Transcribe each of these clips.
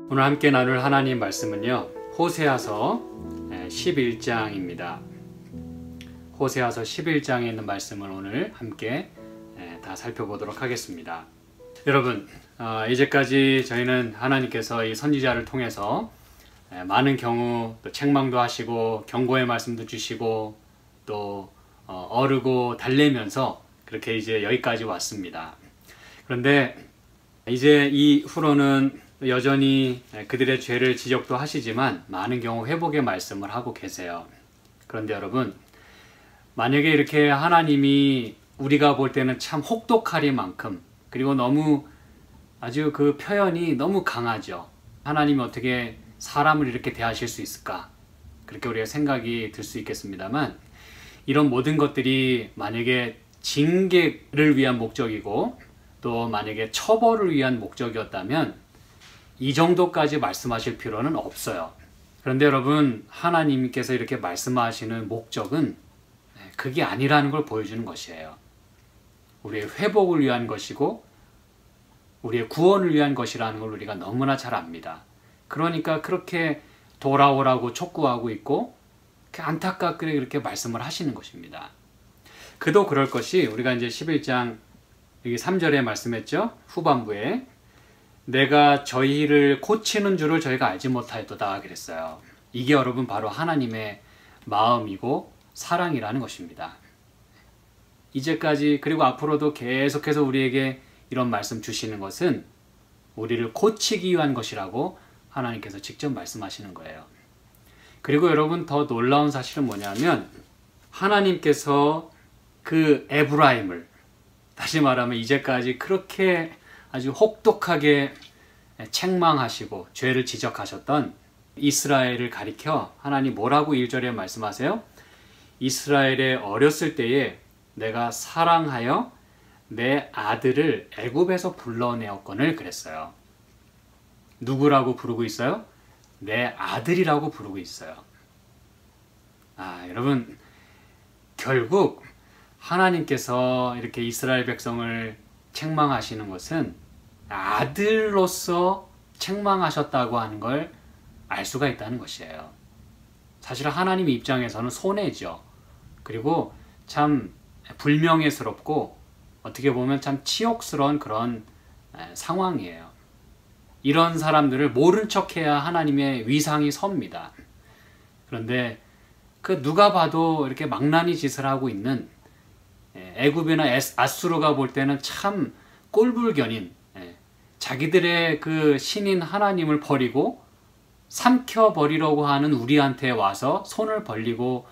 오늘 함께 나눌 하나님 말씀은요, 호세아서 11장입니다. 호세아서 11장에 있는 말씀을 오늘 함께 다 살펴보도록 하겠습니다. 여러분, 이제까지 저희는 하나님께서 이 선지자를 통해서 많은 경우 또 책망도 하시고 경고의 말씀도 주시고 또 어르고 달래면서 그렇게 이제 여기까지 왔습니다. 그런데 이제 이후로는 여전히 그들의 죄를 지적도 하시지만 많은 경우 회복의 말씀을 하고 계세요. 그런데 여러분, 만약에 이렇게 하나님이 우리가 볼 때는 참 혹독하리만큼, 그리고 너무 아주 그 표현이 너무 강하죠. 하나님이 어떻게 사람을 이렇게 대하실 수 있을까? 그렇게 우리가 생각이 들 수 있겠습니다만, 이런 모든 것들이 만약에 징계를 위한 목적이고 또 만약에 처벌을 위한 목적이었다면 이 정도까지 말씀하실 필요는 없어요. 그런데 여러분, 하나님께서 이렇게 말씀하시는 목적은 그게 아니라는 걸 보여주는 것이에요. 우리의 회복을 위한 것이고 우리의 구원을 위한 것이라는 걸 우리가 너무나 잘 압니다. 그러니까 그렇게 돌아오라고 촉구하고 있고 안타깝게 이렇게 말씀을 하시는 것입니다. 그도 그럴 것이, 우리가 이제 11장 여기 3절에 말씀했죠. 후반부에 내가 저희를 고치는 줄을 저희가 알지 못하였도다 그랬어요. 이게 여러분 바로 하나님의 마음이고 사랑이라는 것입니다. 이제까지 그리고 앞으로도 계속해서 우리에게 이런 말씀 주시는 것은 우리를 고치기 위한 것이라고 하나님께서 직접 말씀하시는 거예요. 그리고 여러분, 더 놀라운 사실은 뭐냐면 하나님께서 그 에브라임을, 다시 말하면 이제까지 그렇게 아주 혹독하게 책망하시고 죄를 지적하셨던 이스라엘을 가리켜 하나님 뭐라고 1절에 말씀하세요? 이스라엘의 어렸을 때에 내가 사랑하여 내 아들을 애굽에서 불러내었거늘 그랬어요. 누구라고 부르고 있어요? 내 아들이라고 부르고 있어요. 여러분, 결국 하나님께서 이렇게 이스라엘 백성을 책망하시는 것은 아들로서 책망하셨다고 하는 걸 알 수가 있다는 것이에요. 사실 하나님 입장에서는 손해죠. 그리고 참 불명예스럽고 어떻게 보면 참 치욕스러운 그런 상황이에요. 이런 사람들을 모른 척해야 하나님의 위상이 섭니다. 그런데 그 누가 봐도 이렇게 망나니 짓을 하고 있는 애굽이나 아수르가 볼 때는 참 꼴불견인, 자기들의 그 신인 하나님을 버리고 삼켜버리려고 하는 우리한테 와서 손을 벌리고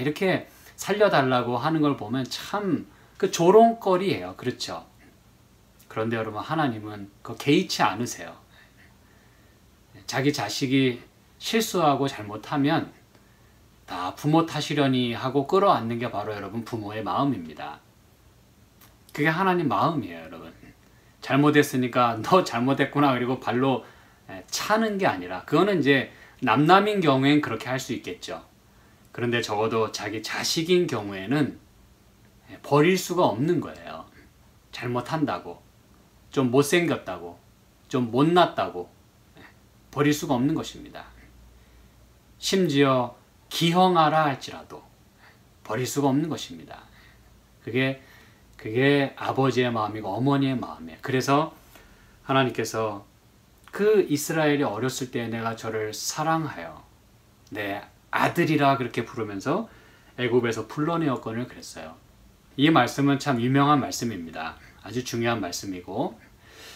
이렇게 살려달라고 하는 걸 보면 참 그 조롱거리예요. 그렇죠? 그런데 여러분, 하나님은 그 개의치 않으세요. 자기 자식이 실수하고 잘못하면 다 부모 탓이려니 하고 끌어안는 게 바로 여러분 부모의 마음입니다. 그게 하나님 마음이에요. 여러분, 잘못했으니까 너 잘못했구나 그리고 발로 차는 게 아니라, 그거는 이제 남남인 경우엔 그렇게 할 수 있겠죠. 그런데 적어도 자기 자식인 경우에는 버릴 수가 없는 거예요. 잘못한다고, 좀 못생겼다고, 좀 못났다고 버릴 수가 없는 것입니다. 심지어 기형하라 할지라도 버릴 수가 없는 것입니다. 그게 아버지의 마음이고 어머니의 마음이에요. 그래서 하나님께서 그 이스라엘이 어렸을 때 내가 저를 사랑하여 내 아들이라 그렇게 부르면서 애굽에서 불러내었거늘 그랬어요. 이 말씀은 참 유명한 말씀입니다. 아주 중요한 말씀이고,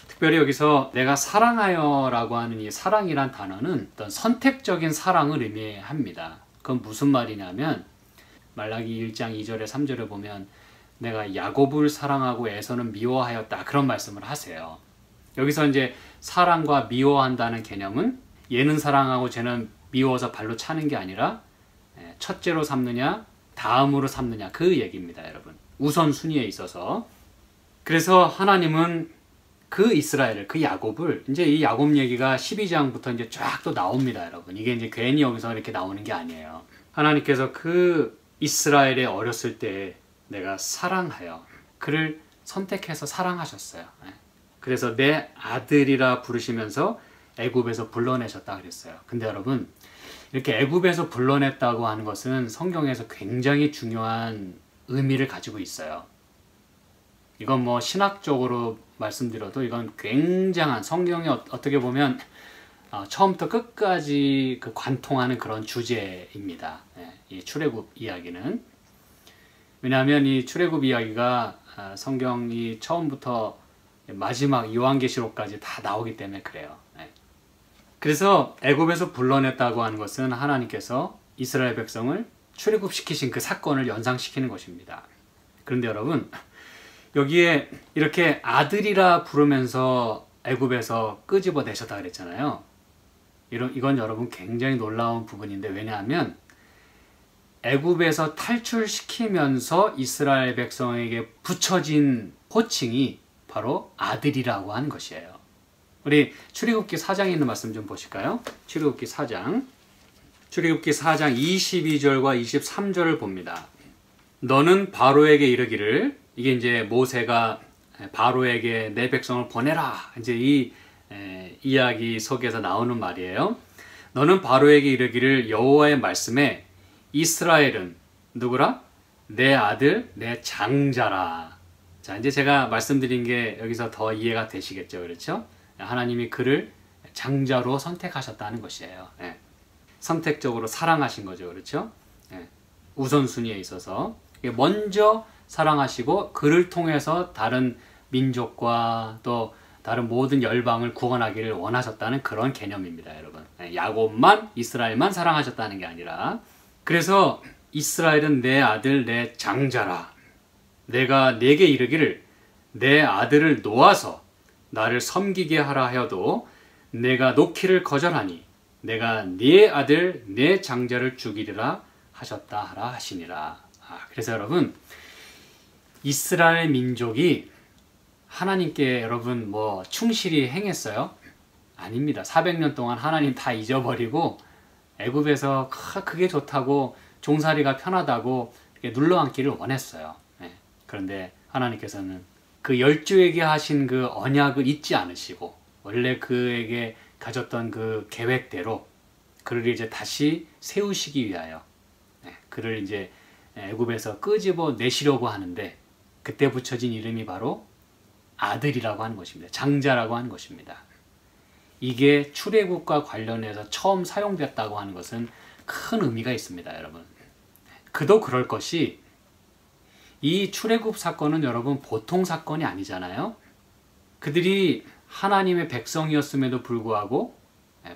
특별히 여기서 내가 사랑하여 라고 하는 이 사랑이란 단어는 어떤 선택적인 사랑을 의미합니다. 그건 무슨 말이냐면 말라기 1장 2절에 3절에 보면 내가 야곱을 사랑하고 에서는 미워하였다, 그런 말씀을 하세요. 여기서 이제 사랑과 미워한다는 개념은 얘는 사랑하고 쟤는 미워서 발로 차는 게 아니라 첫째로 삼느냐 다음으로 삼느냐, 그 얘기입니다. 여러분, 우선순위에 있어서. 그래서 하나님은 그 이스라엘을, 그 야곱을, 이제 이 야곱 얘기가 12장부터 이제 쫙 또 나옵니다. 여러분, 이게 이제 괜히 여기서 이렇게 나오는 게 아니에요. 하나님께서 그 이스라엘에 어렸을 때 내가 사랑하여 그를 선택해서 사랑하셨어요. 그래서 내 아들이라 부르시면서 애굽에서 불러내셨다 그랬어요. 근데 여러분, 이렇게 애굽에서 불러냈다고 하는 것은 성경에서 굉장히 중요한 의미를 가지고 있어요. 이건 뭐 신학적으로 말씀드려도 이건 굉장한, 성경에 어떻게 보면 처음부터 끝까지 그 관통하는 그런 주제입니다. 이 출애굽 이야기는. 왜냐하면 이 출애굽 이야기가 성경이 처음부터 마지막 요한계시록까지 다 나오기 때문에 그래요. 그래서 애굽에서 불러냈다고 하는 것은 하나님께서 이스라엘 백성을 출애굽시키신 그 사건을 연상시키는 것입니다. 그런데 여러분, 여기에 이렇게 아들이라 부르면서 애굽에서 끄집어내셨다 그랬잖아요. 이건 여러분 굉장히 놀라운 부분인데, 왜냐하면 애굽에서 탈출시키면서 이스라엘 백성에게 붙여진 호칭이 바로 아들이라고 하는 것이에요. 우리 출애굽기 4장에 있는 말씀 좀 보실까요? 출애굽기 4장 22절과 23절을 봅니다. 너는 바로에게 이르기를, 이게 이제 모세가 바로에게 내 백성을 보내라, 이제 이 이야기 속에서 나오는 말이에요. 너는 바로에게 이르기를 여호와의 말씀에 이스라엘은 누구라? 내 아들, 내 장자라. 자, 이제 제가 말씀드린 게 여기서 더 이해가 되시겠죠, 그렇죠? 하나님이 그를 장자로 선택하셨다는 것이에요. 선택적으로 사랑하신 거죠, 그렇죠? 우선순위에 있어서 먼저 사랑하시고 그를 통해서 다른 민족과 또 다른 모든 열방을 구원하기를 원하셨다는 그런 개념입니다, 여러분. 야곱만, 이스라엘만 사랑하셨다는 게 아니라. 그래서 이스라엘은 내 아들, 내 장자라. 내가 네게 이르기를 내 아들을 놓아서 나를 섬기게 하라 하여도 내가 놓기를 거절하니 내가 네 아들, 내 장자를 죽이리라 하셨다 하라 하시니라. 그래서 여러분, 이스라엘 민족이 하나님께 여러분 뭐 충실히 행했어요? 아닙니다. 400년 동안 하나님 다 잊어버리고 애굽에서 그게 좋다고, 종살이가 편하다고 눌러앉기를 원했어요. 그런데 하나님께서는 그 12에게 하신 그 언약을 잊지 않으시고 원래 그에게 가졌던 그 계획대로 그를 이제 다시 세우시기 위하여 그를 이제 애굽에서 끄집어 내시려고 하는데, 그때 붙여진 이름이 바로 아들이라고 하는 것입니다. 장자라고 하는 것입니다. 이게 출애굽과 관련해서 처음 사용됐다고 하는 것은 큰 의미가 있습니다, 여러분. 그도 그럴 것이, 이 출애굽 사건은 여러분 보통 사건이 아니잖아요. 그들이 하나님의 백성이었음에도 불구하고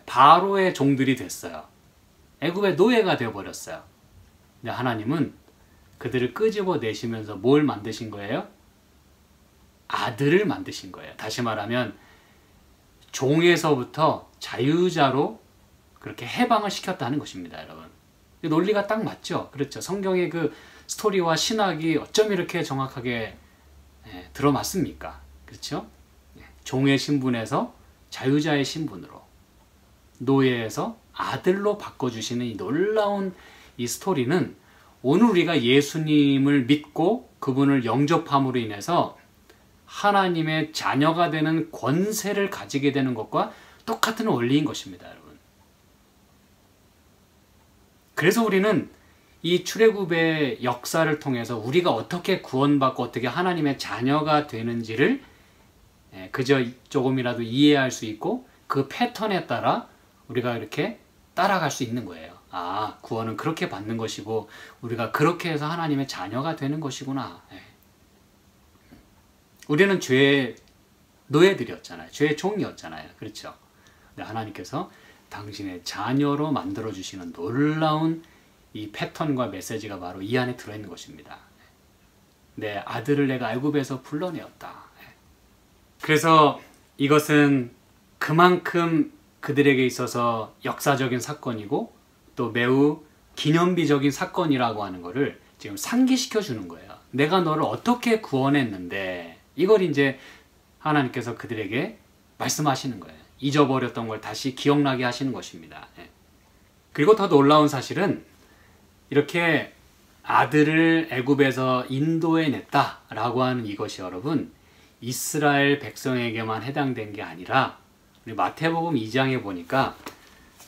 바로의 종들이 됐어요. 애굽의 노예가 되어버렸어요. 근데 하나님은 그들을 끄집어 내시면서 뭘 만드신 거예요? 아들을 만드신 거예요. 다시 말하면 종에서부터 자유자로 그렇게 해방을 시켰다는 것입니다, 여러분. 논리가 딱 맞죠? 그렇죠? 성경의 그 스토리와 신학이 어쩜 이렇게 정확하게 들어맞습니까? 그렇죠? 종의 신분에서 자유자의 신분으로, 노예에서 아들로 바꿔주시는 이 놀라운 이 스토리는 오늘 우리가 예수님을 믿고 그분을 영접함으로 인해서 하나님의 자녀가 되는 권세를 가지게 되는 것과 똑같은 원리인 것입니다, 여러분. 그래서 우리는 이 출애굽의 역사를 통해서 우리가 어떻게 구원받고 어떻게 하나님의 자녀가 되는지를 그저 조금이라도 이해할 수 있고 그 패턴에 따라 우리가 이렇게 따라갈 수 있는 거예요. 구원은 그렇게 받는 것이고 우리가 그렇게 해서 하나님의 자녀가 되는 것이구나. 우리는 죄의 노예들이었잖아요. 죄의 종이었잖아요. 그렇죠? 근데 하나님께서 당신의 자녀로 만들어주시는 놀라운 이 패턴과 메시지가 바로 이 안에 들어있는 것입니다. 내 아들을 내가 애굽에서 불러내었다. 그래서 이것은 그만큼 그들에게 있어서 역사적인 사건이고 또 매우 기념비적인 사건이라고 하는 것을 지금 상기시켜 주는 거예요. 내가 너를 어떻게 구원했는데, 이걸 이제 하나님께서 그들에게 말씀하시는 거예요. 잊어버렸던 걸 다시 기억나게 하시는 것입니다. 그리고 더 놀라운 사실은 이렇게 아들을 애굽에서 인도해냈다라고 하는 이것이 여러분 이스라엘 백성에게만 해당된 게 아니라 우리 마태복음 2장에 보니까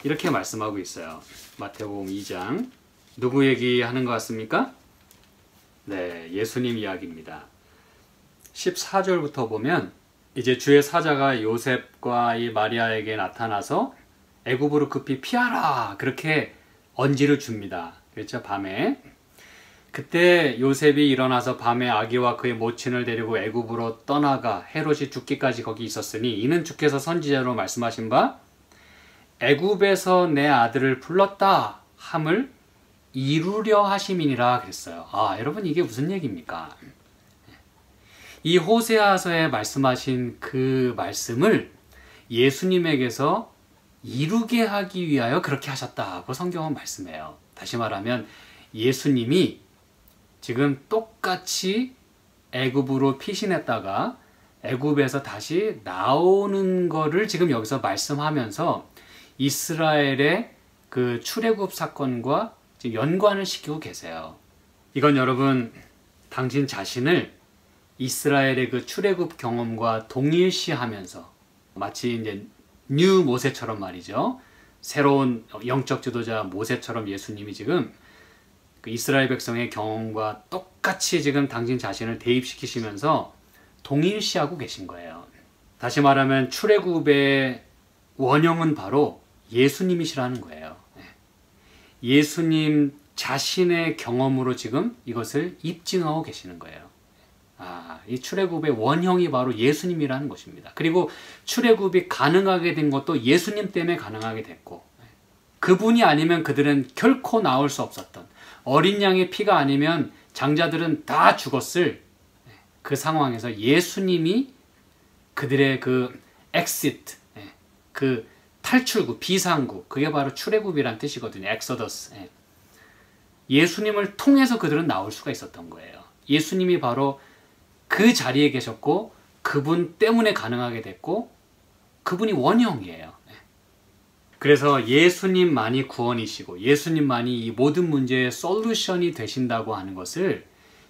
이렇게 말씀하고 있어요. 마태복음 2장 누구 얘기하는 것 같습니까? 네, 예수님 이야기입니다. 14절부터 보면 이제 주의 사자가 요셉과 이 마리아에게 나타나서 애굽으로 급히 피하라 그렇게 언지를 줍니다. 그렇죠? 밤에. 그때 요셉이 일어나서 밤에 아기와 그의 모친을 데리고 애굽으로 떠나가 헤롯이 죽기까지 거기 있었으니 이는 주께서 선지자로 말씀하신 바 애굽에서 내 아들을 불렀다 함을 이루려 하심이니라 그랬어요. 아, 여러분 이게 무슨 얘기입니까? 이 호세아서에 말씀하신 그 말씀을 예수님에게서 이루게 하기 위하여 그렇게 하셨다고 성경은 말씀해요. 다시 말하면 예수님이 지금 똑같이 애굽으로 피신했다가 애굽에서 다시 나오는 거를 지금 여기서 말씀하면서 이스라엘의 그 출애굽 사건과 지금 연관을 시키고 계세요. 이건 여러분 당신 자신을 이스라엘의 그 출애굽 경험과 동일시하면서 마치 이제 뉴 모세처럼 말이죠. 새로운 영적 지도자 모세처럼 예수님이 지금 그 이스라엘 백성의 경험과 똑같이 지금 당신 자신을 대입시키시면서 동일시하고 계신 거예요. 다시 말하면 출애굽의 원형은 바로 예수님이시라는 거예요. 예수님 자신의 경험으로 지금 이것을 입증하고 계시는 거예요. 아, 이 출애굽의 원형이 바로 예수님이라는 것입니다. 그리고 출애굽이 가능하게 된 것도 예수님 때문에 가능하게 됐고 그분이 아니면 그들은 결코 나올 수 없었던 어린 양의 피가 아니면 장자들은 다 죽었을 그 상황에서 예수님이 그들의 그 엑시트, 그 탈출구, 비상구, 그게 바로 출애굽이란 뜻이거든요. 엑소더스. 예수님을 통해서 그들은 나올 수가 있었던 거예요. 예수님이 바로 그 자리에 계셨고 그분 때문에 가능하게 됐고 그분이 원형이에요. 그래서 예수님만이 구원이시고 예수님만이 이 모든 문제의 솔루션이 되신다고 하는 것을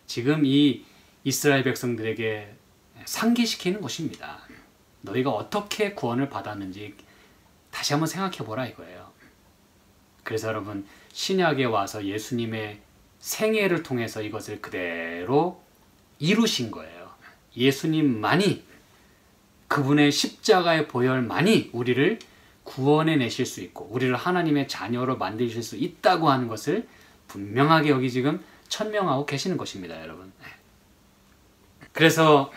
지금 이 이스라엘 백성들에게 상기시키는 것입니다. 너희가 어떻게 구원을 받았는지 다시 한번 생각해 보라 이거예요. 그래서 여러분 신약에 와서 예수님의 생애를 통해서 이것을 그대로 이루신 거예요. 예수님만이 그분의 십자가의 보혈만이 우리를 구원해 내실 수 있고 우리를 하나님의 자녀로 만드실 수 있다고 하는 것을 분명하게 여기 지금 천명하고 계시는 것입니다, 여러분. 그래서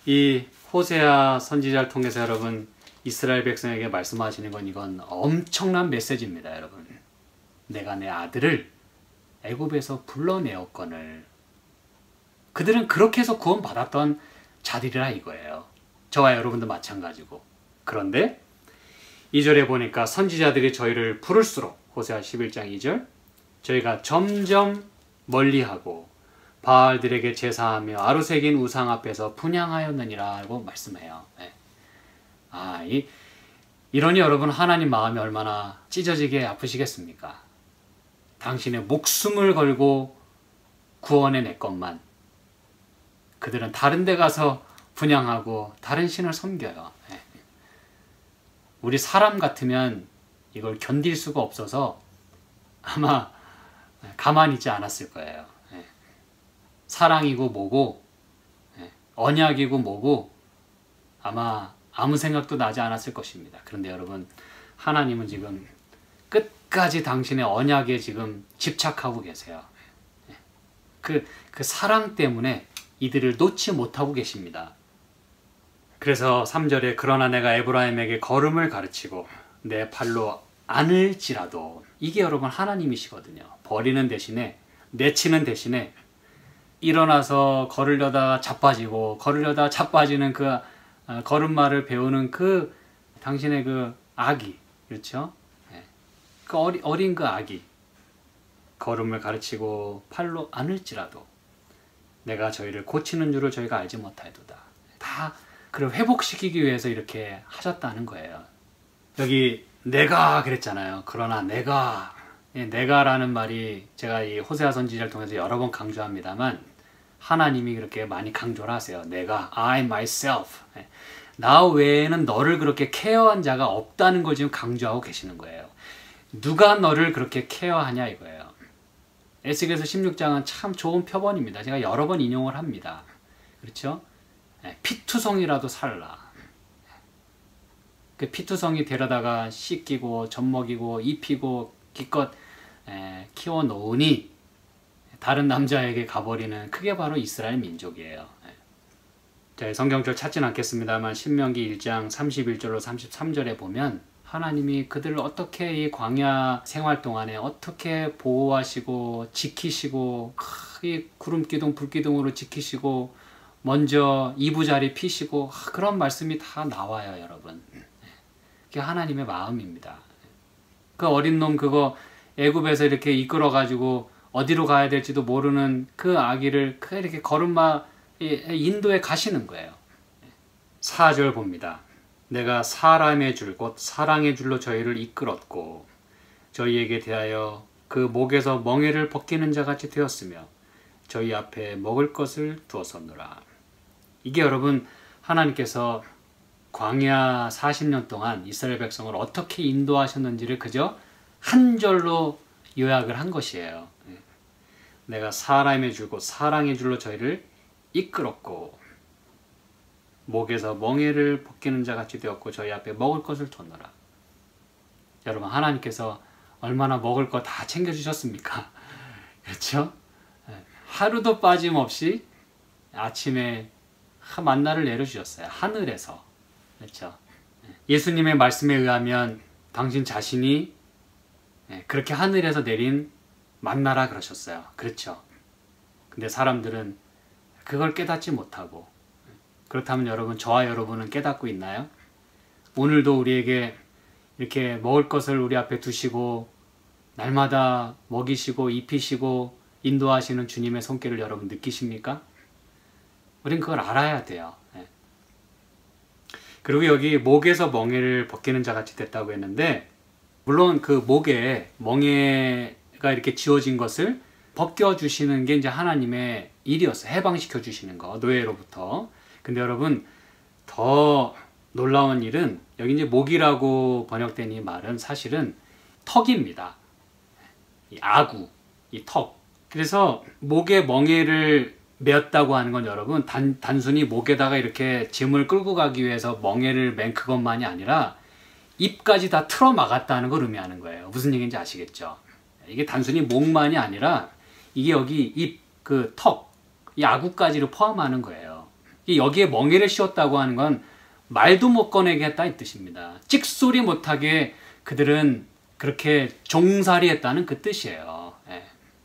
이 호세아 선지자를 통해서 여러분 이스라엘 백성에게 말씀하시는 건 이건 엄청난 메시지입니다, 여러분. 내가 내 아들을 애굽에서 불러내었거늘. 그들은 그렇게 해서 구원받았던 자들이라 이거예요. 저와 여러분도 마찬가지고. 그런데 2절에 보니까 선지자들이 저희를 부를수록 호세아 11장 2절 저희가 점점 멀리하고 바알들에게 제사하며 아루새긴 우상 앞에서 분향하였느니라고 말씀해요. 이러니 여러분 하나님 마음이 얼마나 찢어지게 아프시겠습니까? 당신의 목숨을 걸고 구원해 냈건만 그들은 다른 데 가서 분향하고 다른 신을 섬겨요. 우리 사람 같으면 이걸 견딜 수가 없어서 아마 가만히 있지 않았을 거예요. 사랑이고 뭐고 언약이고 뭐고 아마 아무 생각도 나지 않았을 것입니다. 그런데 여러분 하나님은 지금 끝까지 당신의 언약에 지금 집착하고 계세요. 그 사랑 때문에 이들을 놓지 못하고 계십니다. 그래서 3절에 그러나 내가 에브라임에게 걸음을 가르치고 내 팔로 안을지라도 이게 여러분 하나님이시거든요. 버리는 대신에 내치는 대신에 일어나서 걸으려다 자빠지고 걸으려다 자빠지는 그 걸음마를 배우는 그 당신의 그 아기 그렇죠? 그 어린 그 아기 걸음을 가르치고 팔로 안을지라도 내가 저희를 고치는 줄을 저희가 알지 못하도다. 다 그걸 회복시키기 위해서 이렇게 하셨다는 거예요. 여기 내가 그랬잖아요. 그러나 내가라는 말이 제가 이 호세아 선지자를 통해서 여러 번 강조합니다만 하나님이 그렇게 많이 강조를 하세요. 내가, I myself. 나 외에는 너를 그렇게 케어한 자가 없다는 걸 지금 강조하고 계시는 거예요. 누가 너를 그렇게 케어하냐 이거예요. 에스겔서 16장은 참 좋은 표본입니다. 제가 여러 번 인용을 합니다. 그렇죠? 피투성이라도 살라. 그 피투성이 데려다가 씻기고 젖먹이고 입히고 기껏 키워놓으니 다른 남자에게 가버리는 그게 바로 이스라엘 민족이에요. 자, 성경절 찾진 않겠습니다만 신명기 1장 31절로 33절에 보면 하나님이 그들을 어떻게 이 광야 생활 동안에 어떻게 보호하시고 지키시고 이 구름기둥 불기둥으로 지키시고 먼저 이부자리 피시고 그런 말씀이 다 나와요, 여러분. 그게 하나님의 마음입니다. 그 어린 놈 그거 애굽에서 이렇게 이끌어 가지고 어디로 가야 될지도 모르는 그 아기를 이렇게 걸음마 인도에 가시는 거예요. 4절 봅니다. 내가 사람의 줄 곧 사랑의 줄로 저희를 이끌었고 저희에게 대하여 그 목에서 멍에를 벗기는 자같이 되었으며 저희 앞에 먹을 것을 두었었노라. 이게 여러분 하나님께서 광야 40년 동안 이스라엘 백성을 어떻게 인도하셨는지를 그저 한 절로 요약을 한 것이에요. 내가 사람의 줄 곧 사랑의 줄로 저희를 이끌었고 목에서 멍에를 벗기는 자같이 되었고 저희 앞에 먹을 것을 뒀노라. 여러분 하나님께서 얼마나 먹을 거 다 챙겨주셨습니까? 그렇죠? 하루도 빠짐없이 아침에 만나를 내려주셨어요. 하늘에서. 그렇죠? 예수님의 말씀에 의하면 당신 자신이 그렇게 하늘에서 내린 만나라 그러셨어요. 그렇죠? 근데 사람들은 그걸 깨닫지 못하고 그렇다면 여러분 저와 여러분은 깨닫고 있나요? 오늘도 우리에게 이렇게 먹을 것을 우리 앞에 두시고 날마다 먹이시고 입히시고 인도하시는 주님의 손길을 여러분 느끼십니까? 우린 그걸 알아야 돼요. 그리고 여기 목에서 멍에를 벗기는 자같이 됐다고 했는데 물론 그 목에 멍에가 이렇게 지워진 것을 벗겨주시는 게 이제 하나님의 일이었어요. 해방시켜 주시는 거, 노예로부터. 근데 여러분 더 놀라운 일은 여기 이제 목이라고 번역된 이 말은 사실은 턱입니다. 이 아구, 이 턱. 그래서 목에 멍에를 메었다고 하는 건 여러분 단순히 목에다가 이렇게 짐을 끌고 가기 위해서 멍에를 맨 그것만이 아니라 입까지 다 틀어 막았다는 걸 의미하는 거예요. 무슨 얘기인지 아시겠죠? 이게 단순히 목만이 아니라 이게 여기 입, 그 턱, 이 아구까지를 포함하는 거예요. 여기에 멍에를 씌웠다고 하는 건 말도 못 꺼내게 했다 이 뜻입니다. 찍소리 못하게 그들은 그렇게 종살이 했다는 그 뜻이에요.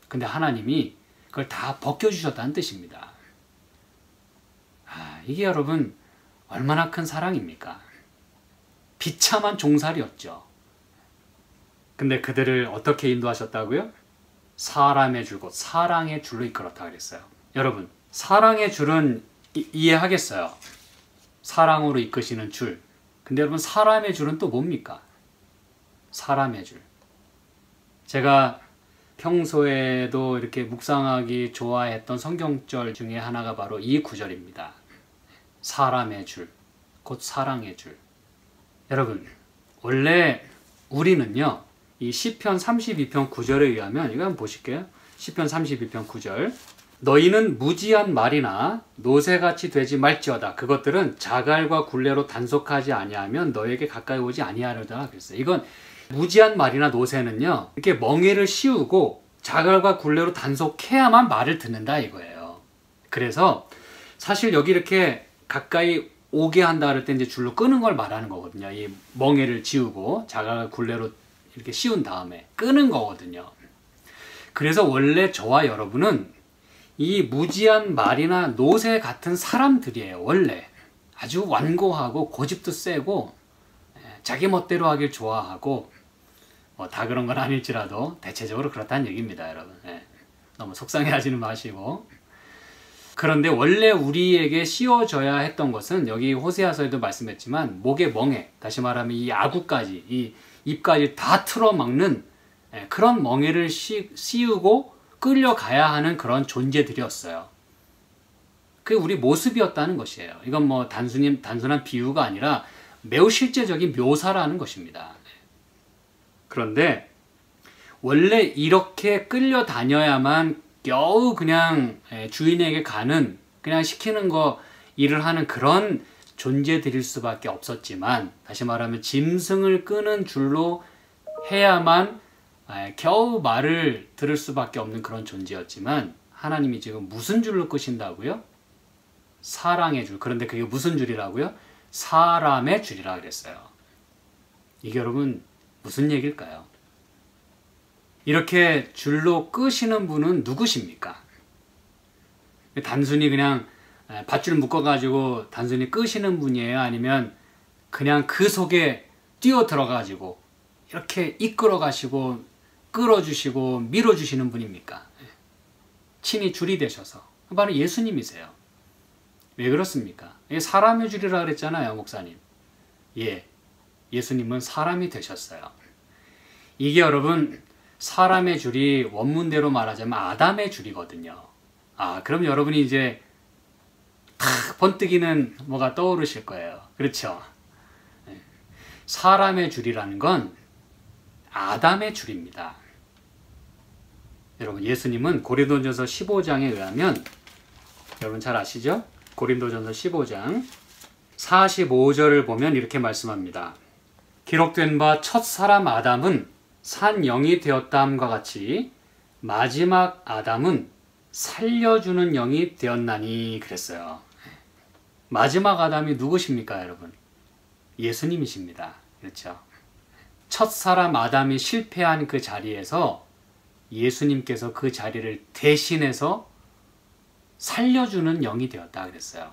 근데 하나님이 그걸 다 벗겨주셨다는 뜻입니다. 이게 여러분 얼마나 큰 사랑입니까? 비참한 종살이었죠. 근데 그들을 어떻게 인도하셨다고요? 사람의 줄 곧 사랑의 줄로 이끌었다 그랬어요. 여러분 사랑의 줄은 이해하겠어요. 사랑으로 이끄시는 줄. 근데 여러분 사람의 줄은 또 뭡니까? 사람의 줄. 제가 평소에도 이렇게 묵상하기 좋아했던 성경절 중에 하나가 바로 이 구절입니다. 사람의 줄, 곧 사랑의 줄. 여러분 원래 우리는요 이 시편 32편 9절에 의하면 이거 한번 보실게요. 시편 32편 9절 너희는 무지한 말이나 노새같이 되지 말지어다. 그것들은 자갈과 굴레로 단속하지 아니하면 너에게 가까이 오지 아니하려다 그랬어요. 이건 무지한 말이나 노새는요 이렇게 멍에를 씌우고 자갈과 굴레로 단속해야만 말을 듣는다 이거예요. 그래서 사실 여기 이렇게 가까이 오게 한다 그럴 때 이제 줄로 끄는 걸 말하는 거거든요. 이 멍에를 지우고 자갈과 굴레로 이렇게 씌운 다음에 끄는 거거든요. 그래서 원래 저와 여러분은 이 무지한 말이나 노새 같은 사람들이에요. 원래 아주 완고하고 고집도 세고 자기 멋대로 하길 좋아하고 다 그런 건 아닐지라도 대체적으로 그렇다는 얘기입니다, 여러분. 너무 속상해하지는 마시고. 그런데 원래 우리에게 씌워져야 했던 것은 여기 호세아서에도 말씀했지만 목의 멍에, 다시 말하면 이 아구까지, 이 입까지 다 틀어막는 그런 멍에를 씌우고 끌려가야 하는 그런 존재들이었어요. 그게 우리 모습이었다는 것이에요. 이건 뭐 단순한 비유가 아니라 매우 실제적인 묘사라는 것입니다. 그런데 원래 이렇게 끌려다녀야만 겨우 그냥 주인에게 가는, 그냥 시키는 거 일을 하는 그런 존재들일 수밖에 없었지만, 다시 말하면 짐승을 끄는 줄로 해야만 겨우 말을 들을 수밖에 없는 그런 존재였지만, 하나님이 지금 무슨 줄로 끄신다고요? 사랑의 줄. 그런데 그게 무슨 줄이라고요? 사람의 줄이라 그랬어요. 이게 여러분 무슨 얘기일까요? 이렇게 줄로 끄시는 분은 누구십니까? 단순히 그냥 밧줄 묶어가지고 단순히 끄시는 분이에요? 아니면 그냥 그 속에 뛰어 들어가지고 이렇게 이끌어 가시고 끌어주시고 밀어주시는 분입니까? 친히 줄이 되셔서. 바로 예수님이세요. 왜 그렇습니까? 사람의 줄이라 그랬잖아요, 목사님. 예, 예수님은 사람이 되셨어요. 이게 여러분 사람의 줄이 원문대로 말하자면 아담의 줄이거든요. 그럼 여러분이 이제 탁 번뜩이는 뭐가 떠오르실 거예요. 그렇죠? 사람의 줄이라는 건 아담의 줄입니다. 여러분, 예수님은 고린도전서 15장에 의하면, 여러분 잘 아시죠? 고린도전서 15장 45절을 보면 이렇게 말씀합니다. 기록된 바 첫사람 아담은 산 영이 되었다함과 같이 마지막 아담은 살려주는 영이 되었나니 그랬어요. 마지막 아담이 누구십니까, 여러분? 예수님이십니다. 그렇죠? 첫사람 아담이 실패한 그 자리에서 예수님께서 그 자리를 대신해서 살려주는 영이 되었다 그랬어요.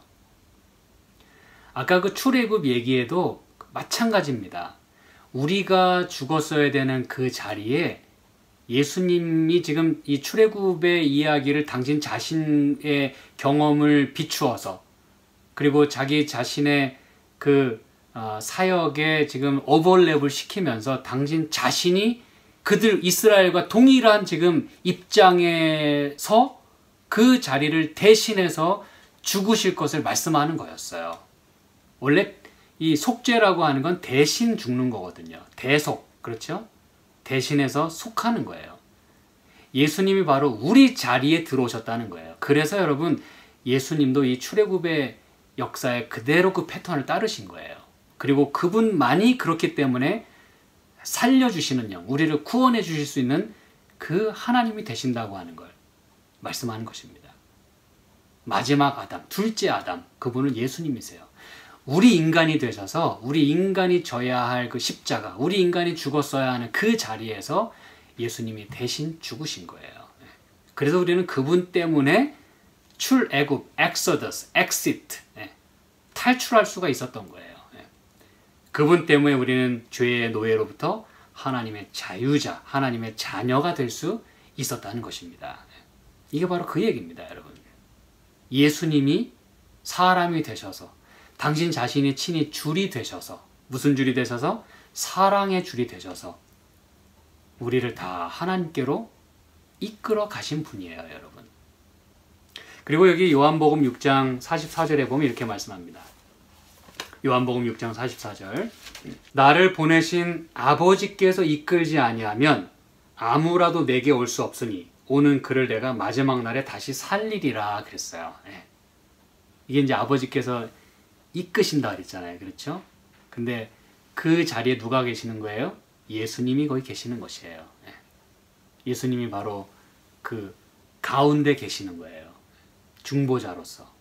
아까 그 출애굽 얘기에도 마찬가지입니다. 우리가 죽었어야 되는 그 자리에 예수님이 지금 이 출애굽의 이야기를 당신 자신의 경험을 비추어서, 그리고 자기 자신의 그 사역에 지금 오버랩을 시키면서 당신 자신이 그들 이스라엘과 동일한 지금 입장에서 그 자리를 대신해서 죽으실 것을 말씀하는 거였어요. 원래 이 속죄라고 하는 건 대신 죽는 거거든요. 대속, 그렇죠? 대신해서 속하는 거예요. 예수님이 바로 우리 자리에 들어오셨다는 거예요. 그래서 여러분, 예수님도 이 출애굽의 역사에 그대로 그 패턴을 따르신 거예요. 그리고 그분만이 그렇기 때문에 살려주시는 영, 우리를 구원해 주실 수 있는 그 하나님이 되신다고 하는 걸 말씀하는 것입니다. 마지막 아담, 둘째 아담, 그분은 예수님이세요. 우리 인간이 되셔서 우리 인간이 져야 할 그 십자가, 우리 인간이 죽었어야 하는 그 자리에서 예수님이 대신 죽으신 거예요. 그래서 우리는 그분 때문에 출애굽, 엑소더스, 엑시트, 탈출할 수가 있었던 거예요. 그분 때문에 우리는 죄의 노예로부터 하나님의 자유자, 하나님의 자녀가 될 수 있었다는 것입니다. 이게 바로 그 얘기입니다, 여러분. 예수님이 사람이 되셔서, 당신 자신이 친히 줄이 되셔서, 무슨 줄이 되셔서? 사랑의 줄이 되셔서 우리를 다 하나님께로 이끌어 가신 분이에요, 여러분. 그리고 여기 요한복음 6장 44절에 보면 이렇게 말씀합니다. 요한복음 6장 44절. 나를 보내신 아버지께서 이끌지 아니하면 아무라도 내게 올 수 없으니 오는 그를 내가 마지막 날에 다시 살리리라 그랬어요. 이게 이제 아버지께서 이끄신다 그랬잖아요. 그렇죠? 근데 그 자리에 누가 계시는 거예요? 예수님이 거기 계시는 것이에요. 예수님이 바로 그 가운데 계시는 거예요. 중보자로서.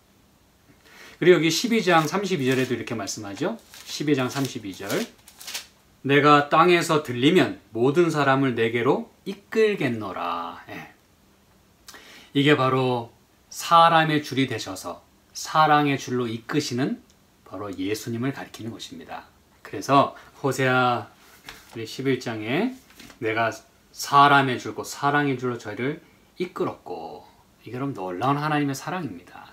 그리고 여기 12장 32절에도 이렇게 말씀하죠. 12장 32절. 내가 땅에서 들리면 모든 사람을 내게로 이끌겠노라. 이게 바로 사람의 줄이 되셔서 사랑의 줄로 이끄시는 바로 예수님을 가리키는 것입니다. 그래서 호세아 11장에 내가 사람의 줄고 사랑의 줄로 저희를 이끌었고, 이게 그럼 놀라운 하나님의 사랑입니다.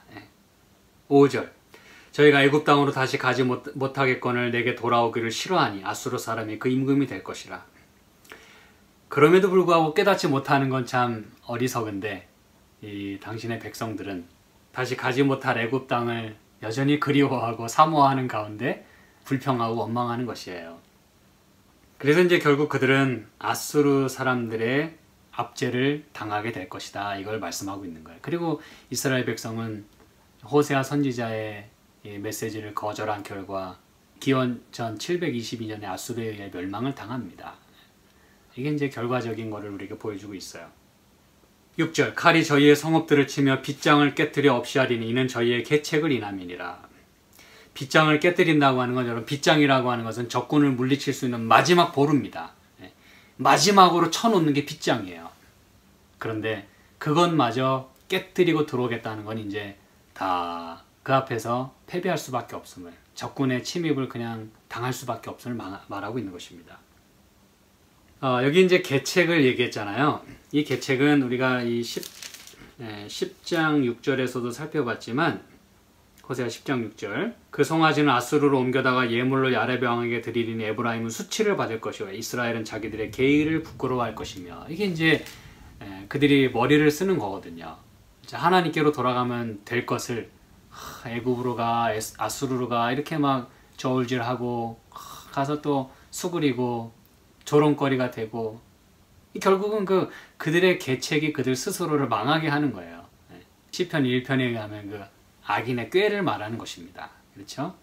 5절. 저희가 애굽 땅으로 다시 가지 못하겠거늘 내게 돌아오기를 싫어하니 아수르 사람이 그 임금이 될 것이라. 그럼에도 불구하고 깨닫지 못하는 건 참 어리석은데, 이 당신의 백성들은 다시 가지 못할 애굽 땅을 여전히 그리워하고 사모하는 가운데 불평하고 원망하는 것이에요. 그래서 이제 결국 그들은 아수르 사람들의 압제를 당하게 될 것이다. 이걸 말씀하고 있는 거예요. 그리고 이스라엘 백성은 호세아 선지자의 메시지를 거절한 결과 기원 전 722년에 아수르에 의해 멸망을 당합니다. 이게 이제 결과적인 것을 우리에게 보여주고 있어요. 6절 칼이 저희의 성읍들을 치며 빗장을 깨뜨려 없이 하리니 이는 저희의 계책을 인함이니라. 빗장을 깨뜨린다고 하는 건 여러분, 빗장이라고 하는 것은 적군을 물리칠 수 있는 마지막 보루입니다. 마지막으로 쳐놓는 게 빗장이에요. 그런데 그것마저 깨뜨리고 들어오겠다는 건 이제 다 그 앞에서 패배할 수밖에 없음을, 적군의 침입을 그냥 당할 수밖에 없음을 말하고 있는 것입니다. 여기 이제 계책을 얘기했잖아요. 이 계책은 우리가 이 10장 6절에서도 살펴봤지만, 호세아 10장 6절 그 송아지는 아수르로 옮겨다가 예물로 야렙 왕에게 드리리니 에브라임은 수치를 받을 것이요 이스라엘은 자기들의 게으를 부끄러워할 것이며, 이게 이제 그들이 머리를 쓰는 거거든요. 하나님께로 돌아가면 될 것을 애굽으로 가, 아수르로 가, 이렇게 막 저울질하고 가서 또 수그리고 조롱거리가 되고, 결국은 그들의 계책이 그들 스스로를 망하게 하는 거예요. 시편 1편에 의하면 그 악인의 꾀를 말하는 것입니다. 그렇죠?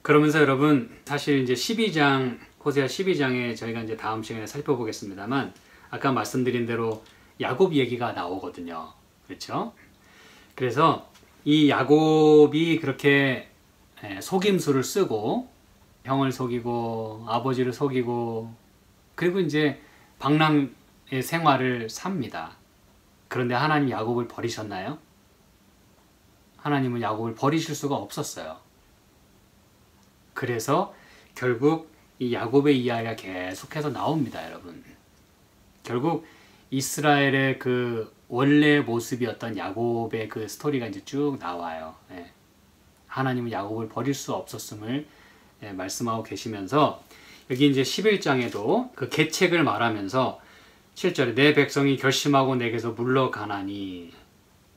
그러면서 여러분, 사실 이제 12장, 호세아 12장에 저희가 이제 다음 시간에 살펴보겠습니다만, 아까 말씀드린 대로 야곱 얘기가 나오거든요. 그렇죠? 그래서 이 야곱이 그렇게 속임수를 쓰고 형을 속이고 아버지를 속이고 그리고 이제 방랑의 생활을 삽니다. 그런데 하나님 야곱을 버리셨나요? 하나님은 야곱을 버리실 수가 없었어요. 그래서 결국 이 야곱의 이야기가 계속해서 나옵니다, 여러분. 결국 이스라엘의 그 원래 모습이었던 야곱의 그 스토리가 이제 쭉 나와요. 하나님은 야곱을 버릴 수 없었음을 말씀하고 계시면서, 여기 이제 11장에도 그 계책을 말하면서 7절에 내 백성이 결심하고 내게서 물러가나니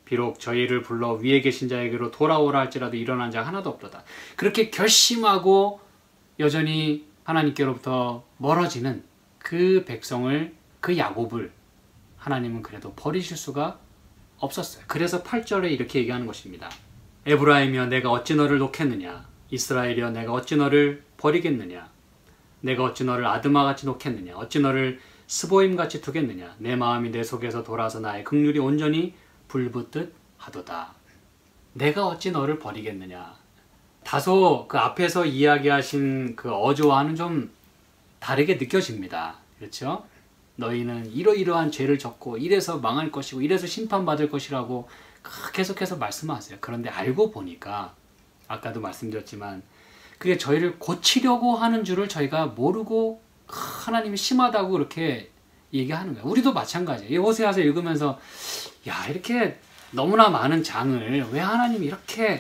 비록 저희를 불러 위에 계신 자에게로 돌아오라 할지라도 일어난 자 하나도 없도다. 그렇게 결심하고 여전히 하나님께로부터 멀어지는 그 백성을, 그 야곱을 하나님은 그래도 버리실 수가 없었어요. 그래서 8절에 이렇게 얘기하는 것입니다. 에브라임이여 내가 어찌 너를 놓겠느냐, 이스라엘이여 내가 어찌 너를 버리겠느냐, 내가 어찌 너를 아드마같이 놓겠느냐, 어찌 너를 스보임같이 두겠느냐, 내 마음이 내 속에서 돌아서 나의 긍휼이 온전히 불붙듯 하도다. 내가 어찌 너를 버리겠느냐. 다소 그 앞에서 이야기하신 그 어조와는 좀 다르게 느껴집니다. 그렇죠? 너희는 이러이러한 죄를 졌고 이래서 망할 것이고 이래서 심판받을 것이라고 계속해서 말씀하세요. 그런데 알고 보니까 아까도 말씀드렸지만 그게 저희를 고치려고 하는 줄을 저희가 모르고 하나님이 심하다고 그렇게 얘기하는 거예요. 우리도 마찬가지예요. 이 호세아서 읽으면서 야, 이렇게 너무나 많은 장을 왜 하나님이 이렇게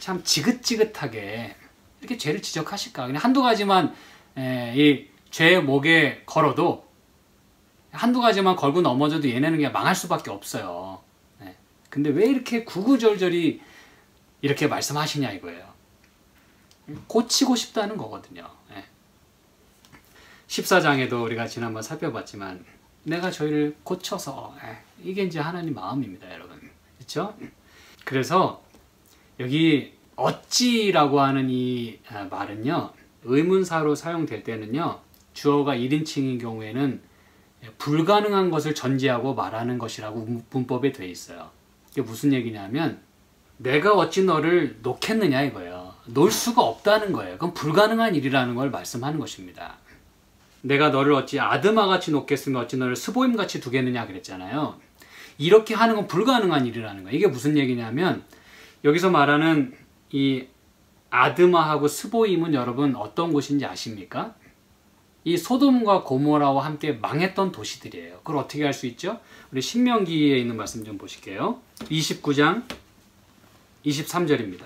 참 지긋지긋하게 이렇게 죄를 지적하실까? 그냥 한두 가지만 이 죄의 목에 걸어도 한두 가지만 걸고 넘어져도 얘네는 그냥 망할 수밖에 없어요. 근데 왜 이렇게 구구절절히 이렇게 말씀하시냐 이거예요. 고치고 싶다는 거거든요. 14장에도 우리가 지난번 살펴봤지만 내가 저희를 고쳐서, 이게 이제 하나님 마음입니다, 여러분. 그렇죠? 그래서 여기 어찌라고 하는 이 말은요, 의문사로 사용될 때는요, 주어가 1인칭인 경우에는 불가능한 것을 전제하고 말하는 것이라고 문법에 돼 있어요. 이게 무슨 얘기냐면 내가 어찌 너를 놓겠느냐 이거예요. 놓을 수가 없다는 거예요. 그건 불가능한 일이라는 걸 말씀하는 것입니다. 내가 너를 어찌 아드마같이 놓겠으며 어찌 너를 스보임같이 두겠느냐 그랬잖아요. 이렇게 하는 건 불가능한 일이라는 거예요. 이게 무슨 얘기냐면 여기서 말하는 이 아드마하고 스보임은 여러분 어떤 곳인지 아십니까? 이 소돔과 고모라와 함께 망했던 도시들이에요. 그걸 어떻게 할 수 있죠? 우리 신명기에 있는 말씀 좀 보실게요. 29장 23절입니다.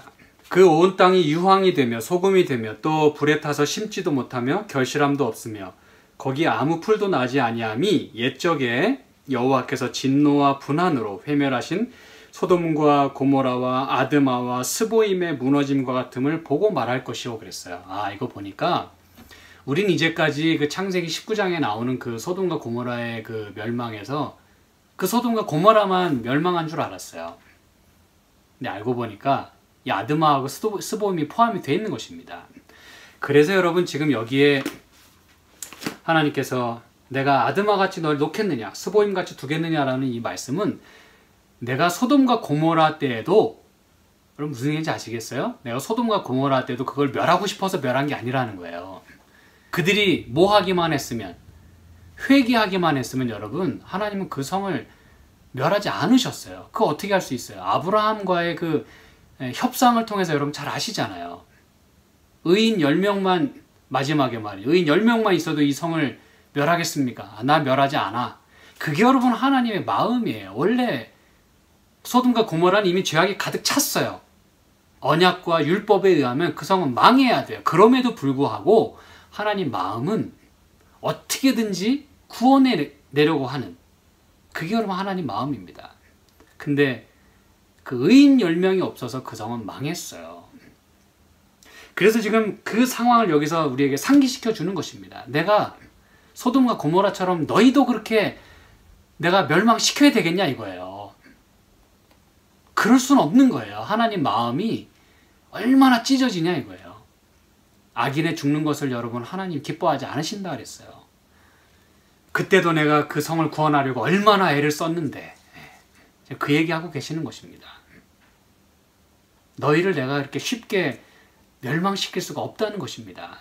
그 온 땅이 유황이 되며 소금이 되며 또 불에 타서 심지도 못하며 결실함도 없으며 거기 아무 풀도 나지 아니함이 옛적에 여호와께서 진노와 분한으로 회멸하신 소돔과 고모라와 아드마와 스보임의 무너짐과 같음을 보고 말할 것이오 그랬어요. 이거 보니까 우린 이제까지 그 창세기 19장에 나오는 그 소돔과 고모라의 그 멸망에서 그 소돔과 고모라만 멸망한 줄 알았어요. 근데 알고 보니까 이 아드마하고 스보임이 포함이 되어 있는 것입니다. 그래서 여러분 지금 여기에 하나님께서 내가 아드마같이 널 놓겠느냐 스보임같이 두겠느냐라는 이 말씀은 내가 소돔과 고모라 때에도 여러분 무슨 얘기인지 아시겠어요? 내가 소돔과 고모라 때도 그걸 멸하고 싶어서 멸한 게 아니라는 거예요. 그들이 뭐 하기만 했으면 회개하기만 했으면 여러분 하나님은 그 성을 멸하지 않으셨어요. 그거 어떻게 할 수 있어요? 아브라함과의 그 협상을 통해서 여러분 잘 아시잖아요. 의인 10명만 마지막에 말이에요. 의인 10명만 있어도 이 성을 멸하겠습니까? 나 멸하지 않아. 그게 여러분 하나님의 마음이에요. 원래 소돔과 고모라는 이미 죄악이 가득 찼어요. 언약과 율법에 의하면 그 성은 망해야 돼요. 그럼에도 불구하고 하나님 마음은 어떻게든지 구원해내려고 하는 그게 여러분 하나님 마음입니다. 근데 그 의인 10명이 없어서 그 성은 망했어요. 그래서 지금 그 상황을 여기서 우리에게 상기시켜 주는 것입니다. 내가 소돔과 고모라처럼 너희도 그렇게 내가 멸망시켜야 되겠냐 이거예요. 그럴 수는 없는 거예요. 하나님 마음이 얼마나 찢어지냐 이거예요. 악인의 죽는 것을 여러분 하나님 기뻐하지 않으신다 그랬어요. 그때도 내가 그 성을 구원하려고 얼마나 애를 썼는데 그 얘기하고 계시는 것입니다. 너희를 내가 이렇게 쉽게 멸망시킬 수가 없다는 것입니다.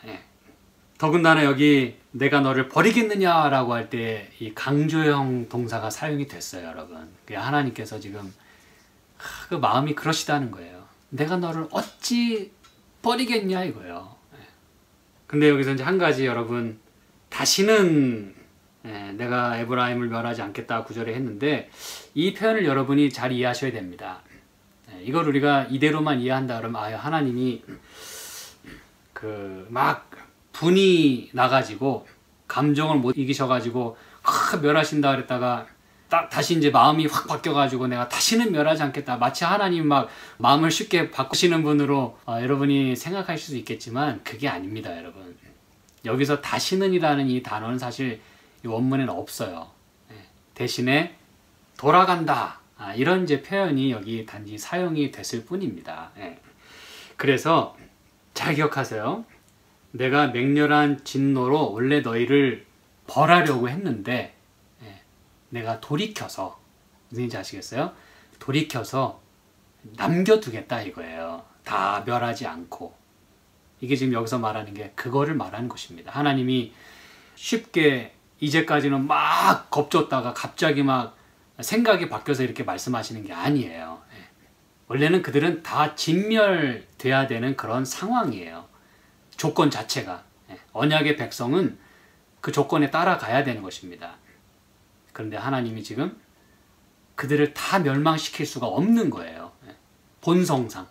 더군다나 여기 내가 너를 버리겠느냐라고 할 때 이 강조형 동사가 사용이 됐어요, 여러분. 하나님께서 지금 그 마음이 그러시다는 거예요. 내가 너를 어찌 버리겠냐 이거예요. 근데 여기서 이제 한 가지 여러분 다시는 내가 에브라임을 멸하지 않겠다 구절에 했는데 이 표현을 여러분이 잘 이해하셔야 됩니다. 이걸 우리가 이대로만 이해한다 그러면 하나님이 그 막 분이 나가지고 감정을 못 이기셔가지고 멸하신다 그랬다가 다시 이제 마음이 확 바뀌어가지고 내가 다시는 멸하지 않겠다. 마치 하나님 막 마음을 쉽게 바꾸시는 분으로 여러분이 생각하실 수 있겠지만 그게 아닙니다, 여러분. 여기서 다시는이라는 이 단어는 사실 이 원문에는 없어요. 대신에 돌아간다. 이런 이제 표현이 여기 단지 사용이 됐을 뿐입니다. 그래서 잘 기억하세요. 내가 맹렬한 진노로 원래 너희를 벌하려고 했는데 내가 돌이켜서 무슨 얘기인지 아시겠어요? 돌이켜서 남겨두겠다 이거예요. 다 멸하지 않고. 이게 지금 여기서 말하는 게 그거를 말하는 것입니다. 하나님이 쉽게 이제까지는 막 겁줬다가 갑자기 막 생각이 바뀌어서 이렇게 말씀하시는 게 아니에요. 원래는 그들은 다 진멸돼야 되는 그런 상황이에요. 조건 자체가. 언약의 백성은 그 조건에 따라가야 되는 것입니다. 그런데 하나님이 지금 그들을 다 멸망시킬 수가 없는 거예요. 본성상.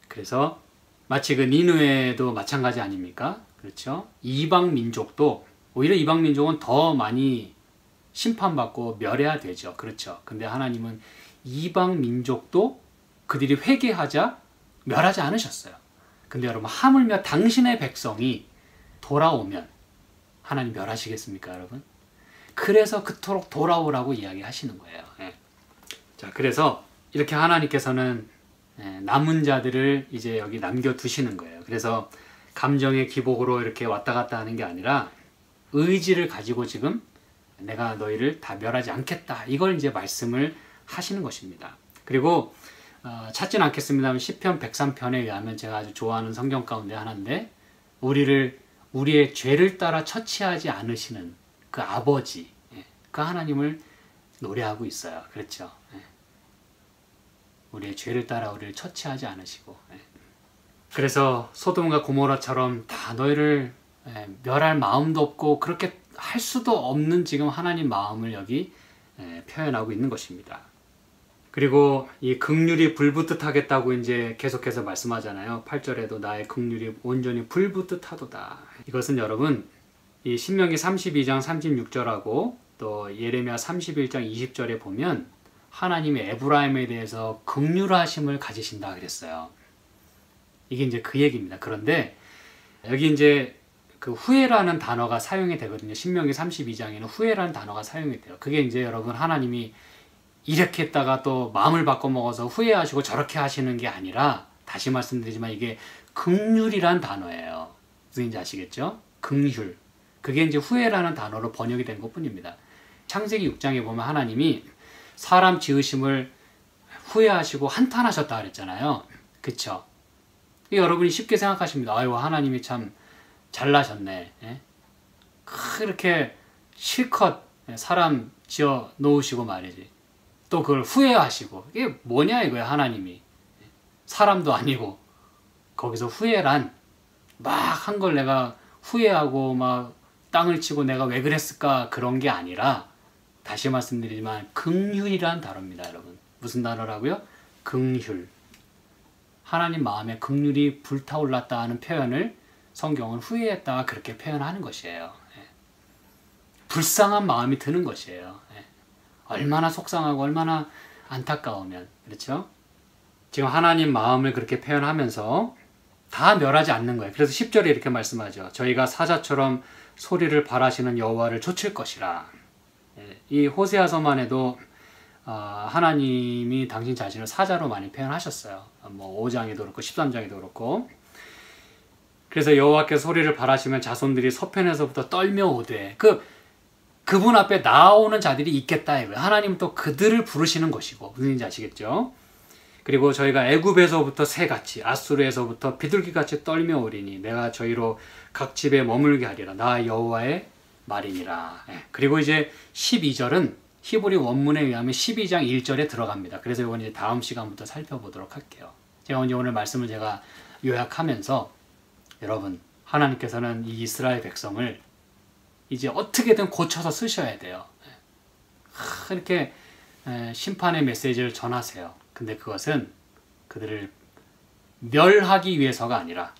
그래서 마치 그 니느웨도 마찬가지 아닙니까? 그렇죠? 이방 민족도 오히려 이방 민족은 더 많이 심판받고 멸해야 되죠. 그렇죠? 근데 하나님은 이방 민족도 그들이 회개하자 멸하지 않으셨어요. 근데 여러분 하물며 당신의 백성이 돌아오면 하나님 멸하시겠습니까, 여러분? 그래서 그토록 돌아오라고 이야기하시는 거예요. 자, 그래서 이렇게 하나님께서는 남은 자들을 이제 여기 남겨두시는 거예요. 그래서 감정의 기복으로 이렇게 왔다 갔다 하는 게 아니라 의지를 가지고 지금 내가 너희를 다 멸하지 않겠다. 이걸 이제 말씀을 하시는 것입니다. 그리고 찾진 않겠습니다만 시편 103편에 의하면 제가 아주 좋아하는 성경 가운데 하나인데 우리의 죄를 따라 처치하지 않으시는 그 아버지, 그 하나님을 노래하고 있어요. 그렇죠? 우리의 죄를 따라 우리를 처치하지 않으시고 그래서 소돔과 고모라처럼 다 너희를 멸할 마음도 없고 그렇게 할 수도 없는 지금 하나님 마음을 여기 표현하고 있는 것입니다. 그리고 이 긍휼이 불붙듯 하겠다고 이제 계속해서 말씀하잖아요. 8절에도 나의 긍휼이 온전히 불붙듯 하도다. 이것은 여러분 이 신명기 32장 36절하고 또 예레미야 31장 20절에 보면 하나님이 에브라임에 대해서 긍휼하심을 가지신다 그랬어요. 이게 이제 그 얘기입니다. 그런데 여기 이제 그 후회라는 단어가 사용이 되거든요. 신명기 32장에는 후회라는 단어가 사용이 돼요. 그게 이제 여러분 하나님이 이렇게 했다가 또 마음을 바꿔먹어서 후회하시고 저렇게 하시는 게 아니라, 다시 말씀드리지만 이게 긍휼이란 단어예요. 무슨 인지 아시겠죠? 긍휼. 그게 이제 후회라는 단어로 번역이 된 것뿐입니다. 창세기 6장에 보면 하나님이 사람 지으심을 후회하시고 한탄하셨다 그랬잖아요. 그쵸? 여러분이 쉽게 생각하십니다. 아유, 하나님이 참 잘나셨네. 예? 그렇게 실컷 사람 지어 놓으시고 말이지. 또 그걸 후회하시고. 이게 뭐냐 이거야, 하나님이. 사람도 아니고. 거기서 후회란 막 한 걸 내가 후회하고 막 땅을 치고 내가 왜 그랬을까 그런 게 아니라, 다시 말씀드리지만 긍휼이란 단어입니다, 여러분. 무슨 단어라고요? 긍휼. 하나님 마음에 긍휼이 불타올랐다 하는 표현을 성경은 후회했다 그렇게 표현하는 것이에요. 불쌍한 마음이 드는 것이에요. 얼마나 속상하고 얼마나 안타까우면. 그렇죠? 지금 하나님 마음을 그렇게 표현하면서 다 멸하지 않는 거예요. 그래서 10절에 이렇게 말씀하죠. 저희가 사자처럼 소리를 발하시는 여호와를 좇을 것이라. 이 호세아서만 해도 하나님이 당신 자신을 사자로 많이 표현하셨어요. 뭐 5장에도 그렇고 13장에도 그렇고. 그래서 여호와께서 소리를 발하시면 자손들이 서편에서부터 떨며 오되, 그분 앞에 나오는 자들이 있겠다 이거예요. 하나님은 또 그들을 부르시는 것이고. 무슨 인지 아시겠죠? 그리고 저희가 애굽에서부터 새같이 아수르에서부터 비둘기같이 떨며 오리니 내가 저희로 각 집에 머물게 하리라. 나 여호와의 말이니라. 그리고 이제 12절은 히브리 원문에 의하면 12장 1절에 들어갑니다. 그래서 이건 이제 다음 시간부터 살펴보도록 할게요. 제가 이제 오늘 말씀을 제가 요약하면서, 여러분, 하나님께서는 이 이스라엘 백성을 이제 어떻게든 고쳐서 쓰셔야 돼요. 이렇게 심판의 메시지를 전하세요. 근데 그것은 그들을 멸하기 위해서가 아니라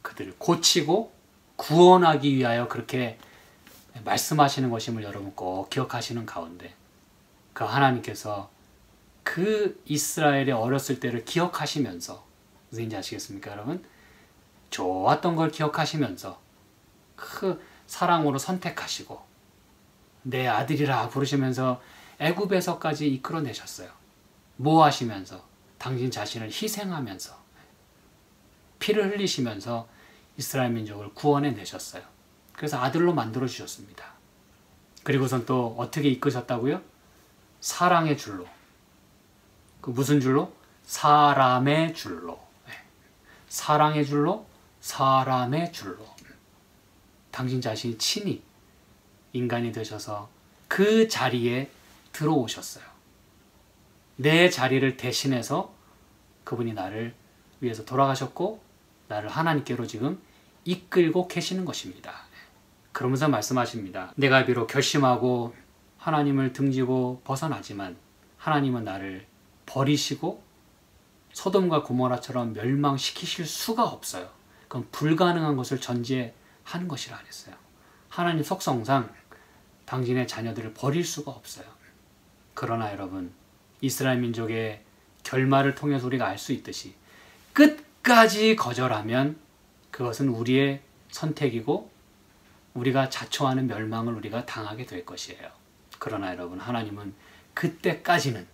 그들을 고치고 구원하기 위하여 그렇게 말씀하시는 것임을 여러분 꼭 기억하시는 가운데, 그 하나님께서 그 이스라엘의 어렸을 때를 기억하시면서, 무슨 인지 아시겠습니까, 여러분? 좋았던 걸 기억하시면서 그 사랑으로 선택하시고 내 아들이라 부르시면서 애굽에서까지 이끌어내셨어요. 뭐 하시면서? 당신 자신을 희생하면서 피를 흘리시면서 이스라엘 민족을 구원해 내셨어요. 그래서 아들로 만들어 주셨습니다. 그리고선 또 어떻게 이끄셨다고요? 사랑의 줄로. 그 무슨 줄로? 사람의 줄로. 사랑의 줄로, 사람의 줄로. 당신 자신이 친히 인간이 되셔서 그 자리에 들어오셨어요. 내 자리를 대신해서 그분이 나를 위해서 돌아가셨고 나를 하나님께로 지금 이끌고 계시는 것입니다. 그러면서 말씀하십니다. 내가 비록 결심하고 하나님을 등지고 벗어나지만 하나님은 나를 버리시고 소돔과 고모라처럼 멸망시키실 수가 없어요. 그건 불가능한 것을 전제하는 것이라 그랬어요. 하나님 속성상 당신의 자녀들을 버릴 수가 없어요. 그러나 여러분, 이스라엘 민족의 결말을 통해서 우리가 알 수 있듯이 끝까지 거절하면 그것은 우리의 선택이고 우리가 자초하는 멸망을 우리가 당하게 될 것이에요. 그러나 여러분, 하나님은 그때까지는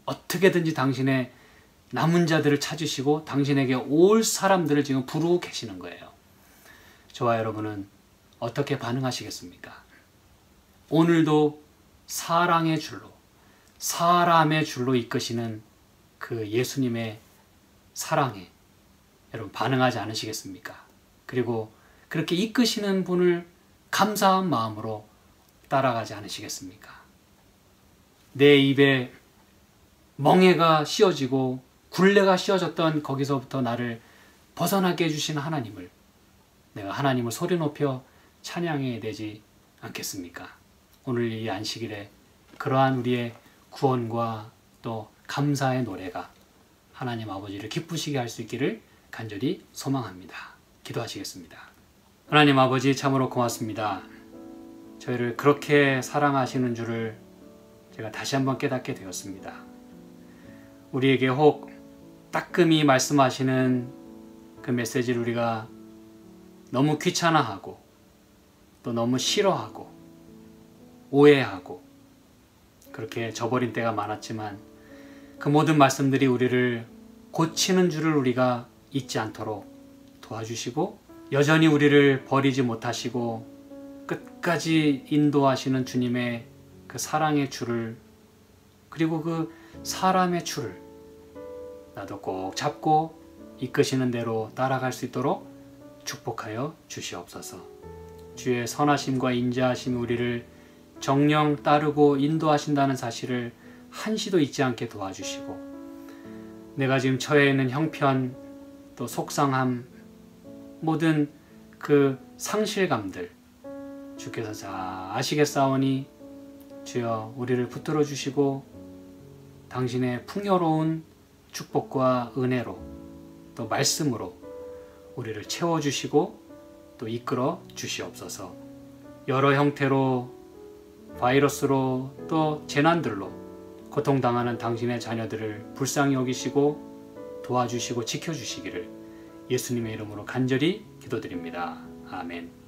어떻게든지 당신의 남은 자들을 찾으시고 당신에게 올 사람들을 지금 부르고 계시는 거예요. 저와 여러분은 어떻게 반응하시겠습니까? 오늘도 사랑의 줄로, 사람의 줄로 이끄시는 그 예수님의 사랑에 여러분 반응하지 않으시겠습니까? 그리고 그렇게 이끄시는 분을 감사한 마음으로 따라가지 않으시겠습니까? 내 입에 멍에가 씌어지고 굴레가 씌어졌던 거기서부터 나를 벗어나게 해주신 하나님을, 내가 하나님을 소리 높여 찬양해야 되지 않겠습니까? 오늘 이 안식일에 그러한 우리의 구원과 또 감사의 노래가 하나님 아버지를 기쁘시게 할 수 있기를 간절히 소망합니다. 기도하시겠습니다. 하나님 아버지, 참으로 고맙습니다. 저희를 그렇게 사랑하시는 줄을 제가 다시 한번 깨닫게 되었습니다. 우리에게 혹 따끔히 말씀하시는 그 메시지를 우리가 너무 귀찮아하고 또 너무 싫어하고 오해하고 그렇게 저버린 때가 많았지만 그 모든 말씀들이 우리를 고치는 줄을 우리가 잊지 않도록 도와주시고 여전히 우리를 버리지 못하시고 끝까지 인도하시는 주님의 그 사랑의 줄을 그리고 그 사람의 줄을 나도 꼭 잡고 이끄시는 대로 따라갈 수 있도록 축복하여 주시옵소서. 주의 선하심과 인자하심이 우리를 정령 따르고 인도하신다는 사실을 한시도 잊지 않게 도와주시고 내가 지금 처해 있는 형편 또 속상함 모든 그 상실감들 주께서 잘 아시겠사오니 주여 우리를 붙들어 주시고 당신의 풍요로운 축복과 은혜로 또 말씀으로 우리를 채워주시고 또 이끌어 주시옵소서. 여러 형태로 바이러스로 또 재난들로 고통당하는 당신의 자녀들을 불쌍히 여기시고 도와주시고 지켜주시기를 예수님의 이름으로 간절히 기도드립니다. 아멘.